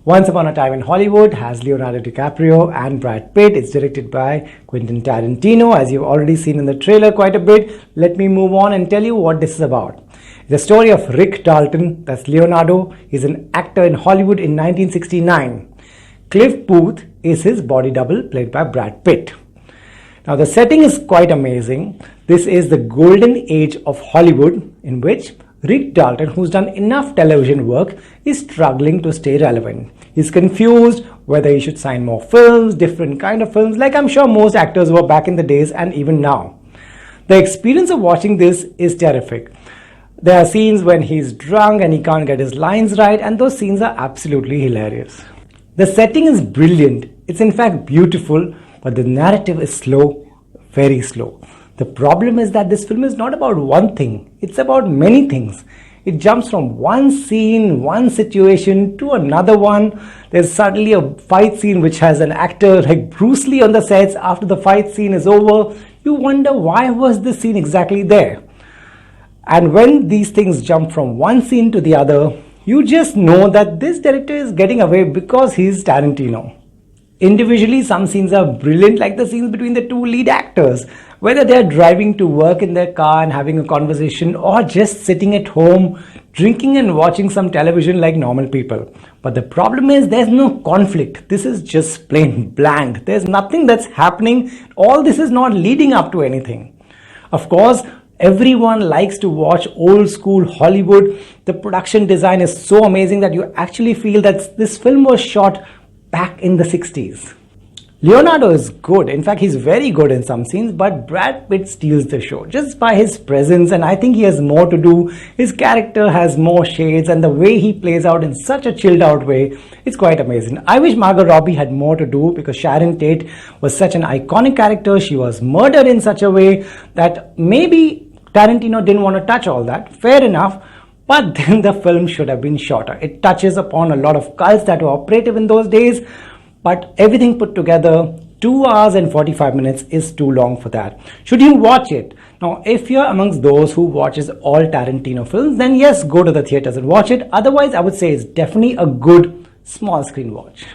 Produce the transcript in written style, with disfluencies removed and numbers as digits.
Once Upon a Time in Hollywood has Leonardo DiCaprio and Brad Pitt. It's directed by Quentin Tarantino, as you've already seen in the trailer quite a bit. Let me move on and tell you what this is about. The story of Rick Dalton, that's Leonardo. He's an actor in Hollywood in 1969. Cliff Booth is his body double, played by Brad Pitt. Now the setting is quite amazing. This is the golden age of Hollywood, in which Rick Dalton, who's done enough television work, is struggling to stay relevant. He's confused whether he should sign more films, different kind of films, like I'm sure most actors were back in the days and even now. The experience of watching this is terrific. There are scenes when he's drunk and he can't get his lines right, and those scenes are absolutely hilarious. The setting is brilliant. It's in fact beautiful, but the narrative is slow, very slow. The problem is that this film is not about one thing, it's about many things. It jumps from one scene, one situation to another one. There's suddenly a fight scene which has an actor like Bruce Lee on the sets. After the fight scene is over, you wonder why was this scene exactly there? And when these things jump from one scene to the other, you just know that this director is getting away because he's Tarantino. Individually, some scenes are brilliant, like the scenes between the two lead actors, whether they're driving to work in their car and having a conversation, or just sitting at home drinking and watching some television like normal people. But the problem is there's no conflict. This is just plain bland. There's nothing that's happening. All this is not leading up to anything. Of course, everyone likes to watch old school Hollywood. The production design is so amazing that you actually feel that this film was shot back in the 60s. Leonardo is good. In fact, he's very good in some scenes, but Brad Pitt steals the show just by his presence, and I think he has more to do. His character has more shades, and the way he plays out in such a chilled out way, it's quite amazing. I wish Margot Robbie had more to do, because Sharon Tate was such an iconic character. She was murdered in such a way that maybe Tarantino didn't want to touch all that. Fair enough. But then the film should have been shorter. It touches upon a lot of cults that were operative in those days, but everything put together, 2 hours and 45 minutes is too long for that. Should you watch it? Now, if you're amongst those who watches all Tarantino films, then yes, go to the theaters and watch it. Otherwise, I would say it's definitely a good small screen watch.